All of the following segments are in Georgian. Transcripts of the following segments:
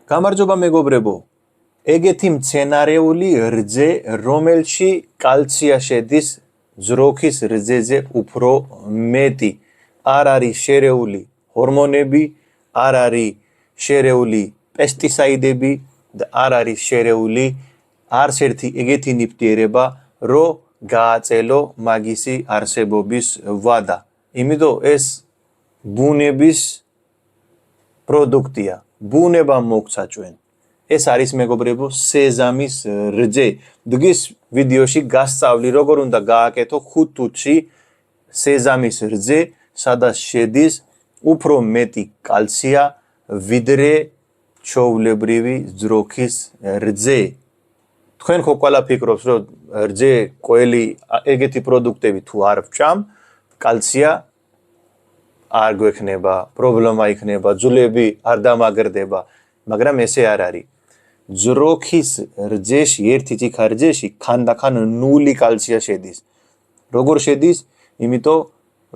გამარჯობა მეგობრებო. ეგეთი მცენარეული რძე, რომელში კალცია შედის ძროხის რძეზე უფრო მეტი. არ არის შერეული ჰორმონები, არ არის შერეული პესტიციდები და არ არის შერეული არც ერთი ეგეთი ნივთიერება, რომ გააწელო მაგისი არსებობის ვადა. იმიტომ ეს ბუნების პროდუქტია. ბუნება მოგცა ჩვენ. ეს არის მეგობრებო სეზამის რძე. დღის ვიდეოში გასწავლი როგორ უნდა გააკეთო 5 თუთში სეზამის რძე, სადაც შედის უფრო მეტი კალცია, ვიდრე ჩვეულებრივი ძროხის რძე. თქვენ ხო ყველა ფიქრობს, რომ რძე ყველი ეგეთი პროდუქტები თუ არ ვჭამ, კალცია არ გვექნება, პრობლემა იქნება, ძვლები არ დამაგრდება, მაგრამ ესე არ არის. ძროხის რძეში, ერთი წიქა რძეში ხანდახან 0 კალცია შედის. როგორ შედის? იმიტომ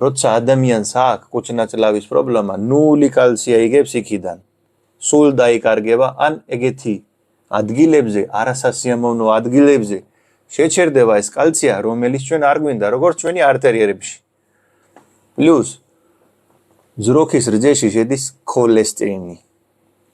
როცა ადამიანს აქვს კუჭნაწლავის პრობლემა, 0 კალცია იგებს იქიდან. სულ დაიკარგება, ან ეგეთი ადგილებზე, არასასიამოვნო ადგილებზე შეჩერდება ეს კალცია, რომელიც ჩვენ არ გვინდა, როგორც ჩვენი არტერიერებში. პლუს ძროხის რძეში შედის ქოლესტერინი,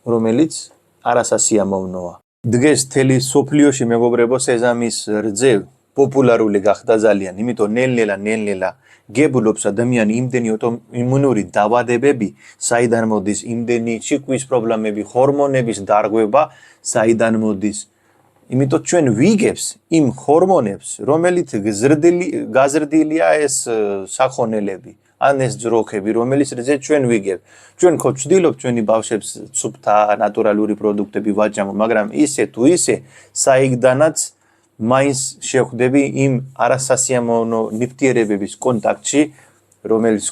რომელიც არასასიამოვნოა. დღეს მთელი სოფლიოში მეგობრებო სეზამის რძე პოპულარული გახდა ძალიან, იმიტომ ნელ-ნელა გებულობს ადამიანი იმდენი იმუნური დაავადებები, საიდან მოდის იმდენი შიკვის პრობლემები, ჰორმონების დარღვევა, საიდან მოდის. იმიტომ ჩვენ ვიგებს იმ ჰორმონებს, რომელიც გაზრდილია ეს სახონელები. ან ეს ძროხები, რომელიც რძე ჩვენ ვიგებ. ჩვენ ხო ვცდილობთ ჩვენი ბავშვებს სუფთა ნატურალური პროდუქტები ვაჭამოთ, მაგრამ ისე თუ ისე საიდანაც მაინც შეხვდები იმ არასასიამოვნო ნივთიერებების კონტაქტში, რომელიც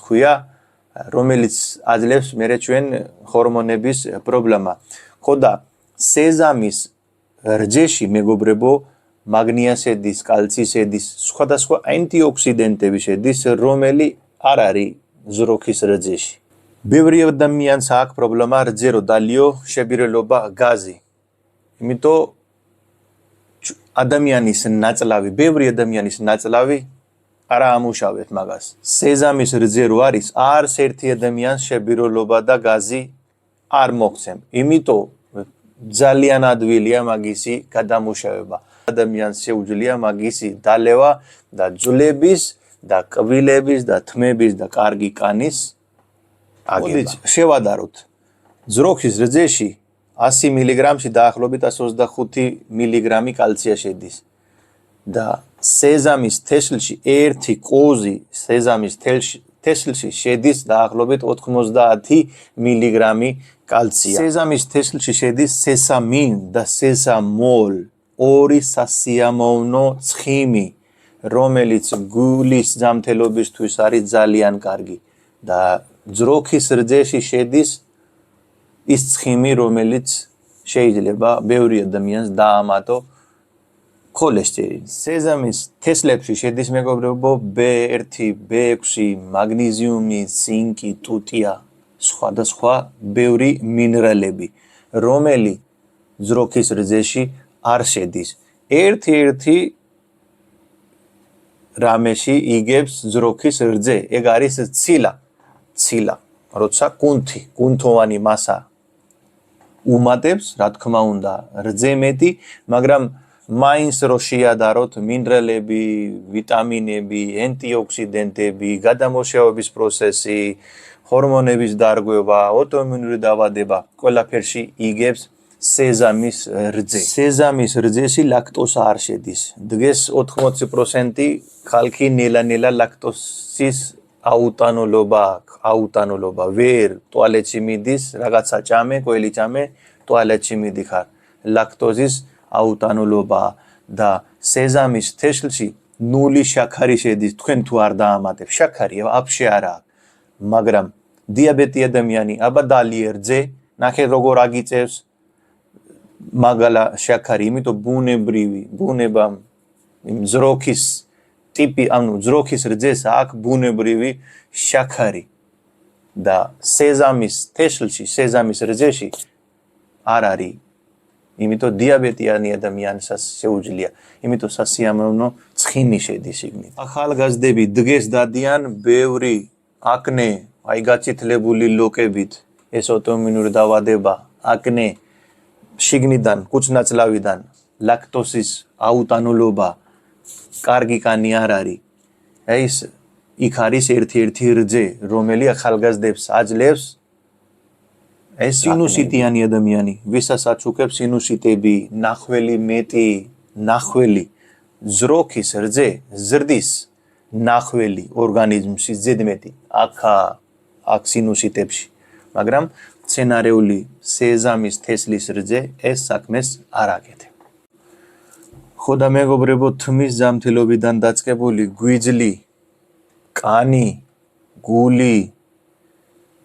აძლევს მერე ჩვენ ჰორმონების პრობლემა. ხო და სეზამის რძეში მეგობრებო მაგნია შედის, კალცი შედის, სხვადასხვა ანტიოქსიდენტები შედის, რომელიც არ არის ძროხის რძეში. ბევრი ადამიანს აქვს პრობლემა რძე რო დალიო შებირელობა გაზი. იმიტომ ბევრი ადამიანის ნაწლავი არ ამუშავებს მაგას. სეზამის რძე რო არის, არც ერთი ადამიანს შებირელობა და გაზი არ მოგცემ. იმიტომ ძალიან ადვილია მაგისი გადამუშავება. ადამიანს შეუძლია მაგისი დალევა და ძვლების და კბილების და თმების და კარგი კანის აგება. შევადაროთ. ძროხის რძეში 100 მილიგრამში დაახლოებით 125 მილიგრამი კალცია შედის. და სეზამის თესლში ერთი კოზი სეზამის თესლში შედის დაახლოებით 90 მილიგრამი კალცია. სეზამის თესლში შედის სესამინ და სესამოლ, ორი სასიამოვნო ცხიმი, რომელიც გულის ჯანმრთელობისთვის არის ძალიან კარგი და ძროხის რძეში შედის ის ცხიმი, რომელიც შეიძლება ბევრი ადამიანს დაამატო ქოლესტერინი. სეზამის თესლებში შედის მეგობრებო B1, B6, მაგნეზიუმი, ცინკი, ტუტია, სხვადასხვა ბევრი მინერალები, რომელიც ძროხის რძეში არ შედის. ერთ-ერთი რამეში იგებს ძროხის რძე, ეგ არის ცილა, როცა კუნთოვანი მასა უმატებს, რა თქმა უნდა, რძე მეტი, მაგრამ მაინც რო შეადაროთ მინერალები, ვიტამინები, ანტიოქსიდენტები, გადამუშავების პროცესი, ჰორმონების დარღვევა, აუტოიმუნური დაავადება, ყველაფერში იგებს სეზამის რძე. სეზამის რძეში ლაქტოზა არ შედის. დღეს 80% ხალხი ნელა ლაქტოზის აუტანოლობა, ვერ ტუალეტში მიდის, რაღაცა ჭამე, ყველი ჭამე, ტუალეტში მიდიხარ. ლაქტოზის აუტანოლობა და სეზამის თესლში 0 შაქარი შედის. თქვენ თუ არ დაამატებ შაქარი, აფშე არ აქვს. მაგრამ დიაბეტი ადამიანი აბა დალიე რძე, ნახე როგორ აგიწევს მაგალა შაქარი, იმიტომ ბუნებამ ძროხის ტიპი, ანუ ძროხის რძეს აქვს ბუნებრივი შაქარი და სეზამის თესლში, სეზამის რძეში არ არის. იმიტომ დიაბეტიანი ადამიანსაც შეუძლია. იმიტომ სასიამოვნო ცხინი შედის იგნით. ახალგაზრდები დღეს დადიან ბევრი აკნე, აი გაწითლებული ლოკებით, ეს ოტოიმუნური დაავადება, აკნე, შიგნიდან, კუცნაწლავიდან, ლაქტოზის აუტანულობა, კარგი კანი არ არის. ეს იქ არის ერთ-ერთი რძე, რომელი ახალგაზრდებს აძლევს ეს სინუსიტიანი ადამიანი, ვისაც უქებს სინუსიტები, ნახველი მეტი, ნახველი, ზროქის რძე, ზრდის ნახველი ორგანიზმში ზედმეტი, აქ სინუსიტებში, მაგრამ მცენარეული სეზამის თესლის რძე ეს საქმეს არ აკეთებს. ხო და მეგობრებო, თმის ზამთრილობიდან დაწყებული გვიძლი, კანი, გული,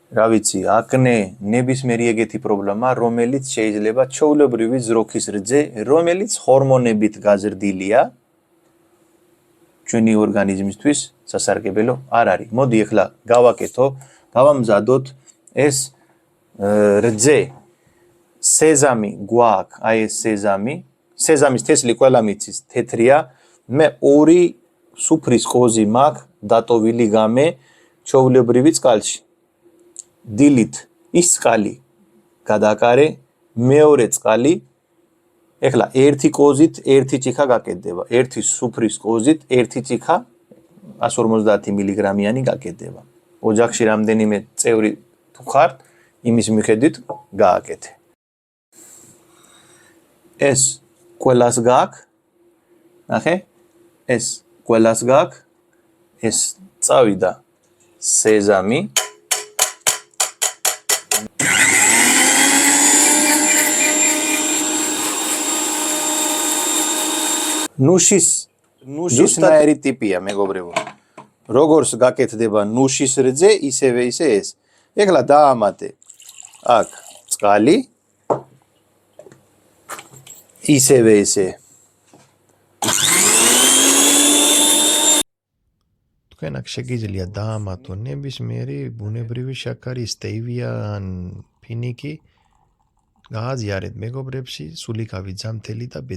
რა ვიცი, აკნე, ნებისმიერი ეგეთი პრობლემა, რომელიც შეიძლება ჩვეულებრივი ზროქის რძე, რომელიც ჰორმონებით გაზრდილია, ჩვენი ორგანიზმისთვის სასარგებლო არ არის. მოდი ახლა გავამზადოთ ეს რძე. სეზამი გვაქვს, აი ეს სეზამის თესლი ყველა მიცის, თეთრია, მე 2 სუფრის ყოზი მაქვს დატოვილი გამე ჩვეულებრივი წყალში. დილით ის წყალი გადაკარე, მეორე წყალი, ეხლა ერთი ყოზით ერთი ჭიქა გაკეთდება, ერთი სუფრის ყოზით ერთი ჭიქა 150 მგ-იანი გაკეთდება. ოჯახში რამდენიმე წევრი თუ ხართ, იმის მიხედვით გააკეთე. ეს ყველას გაქვს, ნახე, ეს ყველას გაქვს, ეს წავიდა სეზამი. ნუშისნაირი ტიპია, მეგობრებო. როგორც გაკეთდება ნუშის რძე, ისევე ეს. ეხლა დაამატე აქ წყალი, ისევე ესე. თქვენ აქ შეგიძლია დაამატო ნებისმიერი ბუნებრივი შაქარი, სტევია ან ფინიკი. გააზიარეთ მეგობრებში, სულიკავი, ძამთელი და ბედი.